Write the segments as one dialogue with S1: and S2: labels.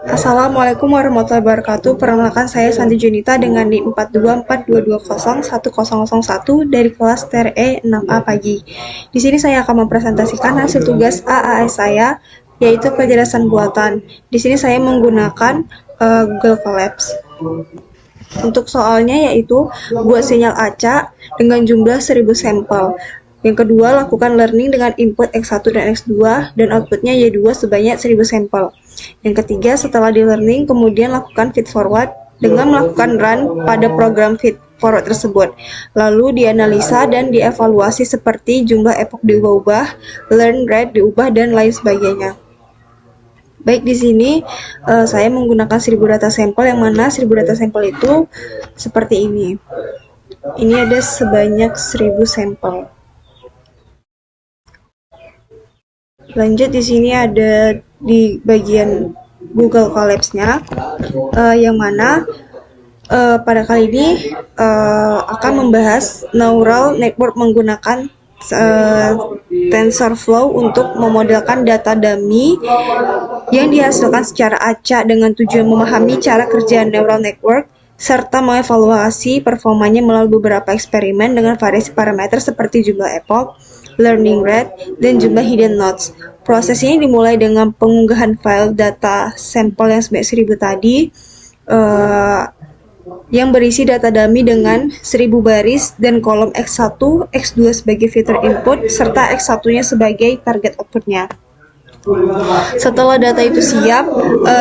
S1: Assalamualaikum warahmatullahi wabarakatuh. Perkenalkan saya Santi Junita dengan NIM 42422011001 dari kelas TRE 6A pagi. Di sini saya akan mempresentasikan hasil tugas AAS saya, yaitu kecerdasan buatan. Di sini saya menggunakan Google Colabs. Untuk soalnya yaitu buat sinyal acak dengan jumlah 1000 sampel. Yang kedua, lakukan learning dengan input X1 dan X2 dan outputnya Y2 sebanyak 1000 sampel. Yang ketiga, setelah di learning, kemudian lakukan feed forward dengan melakukan run pada program feed forward tersebut. Lalu dianalisa dan dievaluasi seperti jumlah epoch diubah, learn rate diubah, dan lain sebagainya. Baik, di sini saya menggunakan 1000 data sampel, yang mana 1000 data sampel itu seperti ini. Ini ada sebanyak 1000 sampel. Lanjut, di sini ada di bagian Google Colabs-nya, yang mana pada kali ini akan membahas neural network menggunakan TensorFlow untuk memodelkan data dummy yang dihasilkan secara acak dengan tujuan memahami cara kerja neural network serta mengevaluasi performanya melalui beberapa eksperimen dengan variasi parameter seperti jumlah epoch, learning rate, dan jumlah hidden nodes. Proses ini dimulai dengan pengunggahan file data sampel yang sebanyak 1000 tadi, yang berisi data dummy dengan 1000 baris dan kolom X1, X2 sebagai filter input, serta X1-nya sebagai target outputnya. Setelah data itu siap,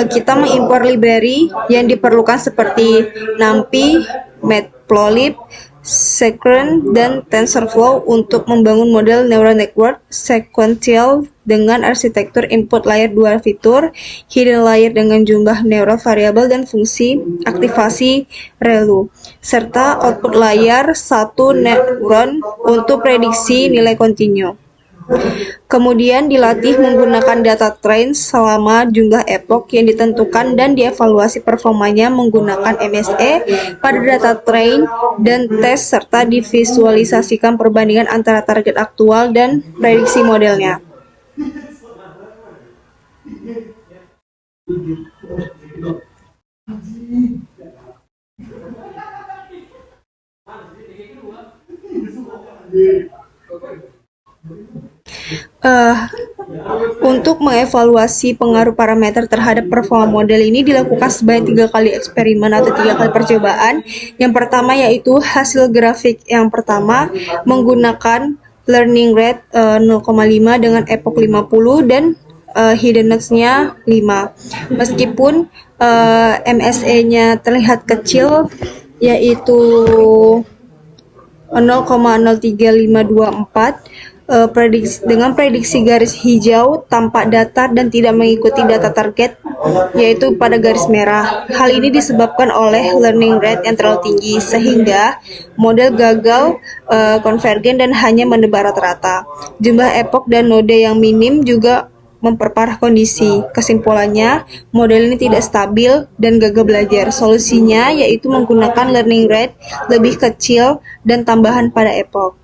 S1: kita mengimpor library yang diperlukan seperti NumPy, Matplotlib, Scikit, dan TensorFlow untuk membangun model neural network sequential dengan arsitektur input layer 2 fitur, hidden layer dengan jumlah neural variabel dan fungsi aktivasi ReLU, serta output layer 1 neuron untuk prediksi nilai kontinu. Kemudian dilatih menggunakan data train selama jumlah epoch yang ditentukan dan dievaluasi performanya menggunakan MSE pada data train dan tes serta divisualisasikan perbandingan antara target aktual dan prediksi modelnya. Untuk mengevaluasi pengaruh parameter terhadap performa model ini dilakukan sebanyak 3 kali eksperimen atau 3 kali percobaan. Yang pertama yaitu hasil grafik yang pertama menggunakan learning rate 0,5 dengan epoch 50 dan hidden nodes-nya 5. Meskipun MSE-nya terlihat kecil, yaitu 0,03524, dengan prediksi garis hijau tampak datar dan tidak mengikuti data target, yaitu pada garis merah. Hal ini disebabkan oleh learning rate yang terlalu tinggi, sehingga model gagal konvergen dan hanya menebar rata-rata. Jumlah epoch dan node yang minim juga memperparah kondisi. Kesimpulannya, model ini tidak stabil dan gagal belajar. Solusinya yaitu menggunakan learning rate lebih kecil dan tambahan pada epoch.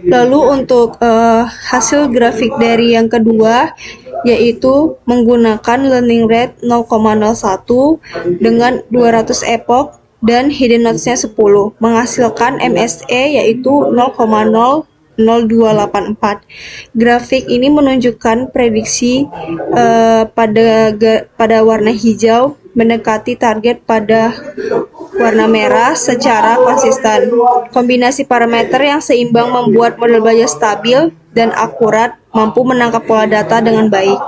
S1: Lalu untuk hasil grafik dari yang kedua yaitu menggunakan learning rate 0,01 dengan 200 epoch dan hidden nodes-nya 10, menghasilkan MSE yaitu 0,00284. Grafik ini menunjukkan prediksi pada warna hijau mendekati target pada warna merah secara konsisten. Kombinasi parameter yang seimbang membuat model belajar stabil dan akurat, mampu menangkap pola data dengan baik.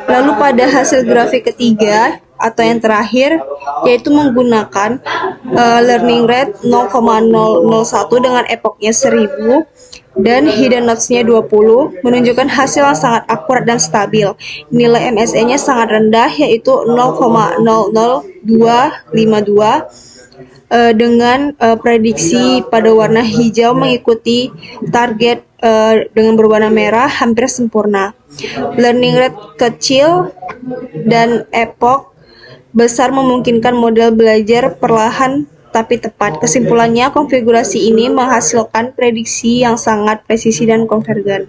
S1: Lalu pada hasil grafik ketiga atau yang terakhir yaitu menggunakan learning rate 0,001 dengan epochnya 1000 dan hidden nodes-nya 20, menunjukkan hasil yang sangat akurat dan stabil. Nilai MSE-nya sangat rendah yaitu 0,00252 dengan prediksi pada warna hijau mengikuti target dengan berwarna merah hampir sempurna. Learning rate kecil dan epoch besar memungkinkan model belajar perlahan tapi tepat. Kesimpulannya, konfigurasi ini menghasilkan prediksi yang sangat presisi dan konvergen.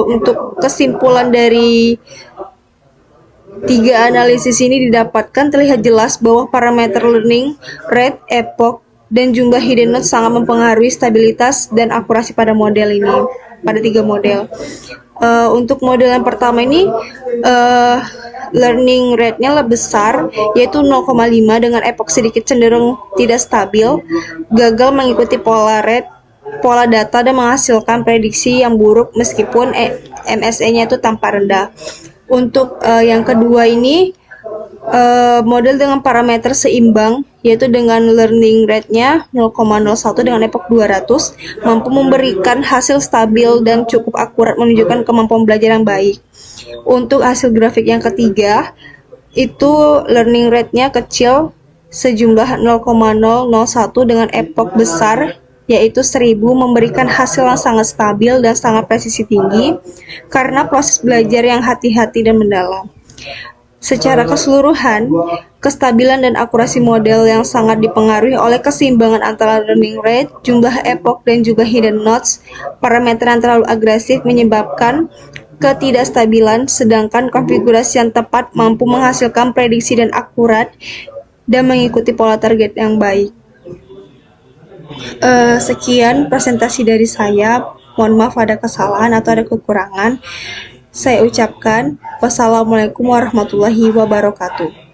S1: Untuk kesimpulan dari tiga analisis ini didapatkan terlihat jelas bahwa parameter learning rate, epoch, dan jumlah hidden nodes sangat mempengaruhi stabilitas dan akurasi pada model ini, pada tiga model. Untuk model yang pertama ini learning rate-nya lebih besar, yaitu 0,5 dengan epoch sedikit cenderung tidak stabil, gagal mengikuti pola data dan menghasilkan prediksi yang buruk meskipun MSE-nya itu tampak rendah. Untuk yang kedua ini model dengan parameter seimbang, yaitu dengan learning rate-nya 0,01 dengan epoch 200, mampu memberikan hasil stabil dan cukup akurat menunjukkan kemampuan belajar yang baik. Untuk hasil grafik yang ketiga, itu learning rate-nya kecil sejumlah 0,001 dengan epoch besar, yaitu 1000, memberikan hasil yang sangat stabil dan sangat presisi tinggi karena proses belajar yang hati-hati dan mendalam. Secara keseluruhan, kestabilan dan akurasi model yang sangat dipengaruhi oleh keseimbangan antara learning rate, jumlah epoch, dan juga hidden nodes. Parameter yang terlalu agresif menyebabkan ketidakstabilan, sedangkan konfigurasi yang tepat mampu menghasilkan prediksi dan akurat dan mengikuti pola target yang baik. Sekian presentasi dari saya. Mohon maaf ada kesalahan atau ada kekurangan. Saya ucapkan wassalamualaikum warahmatullahi wabarakatuh.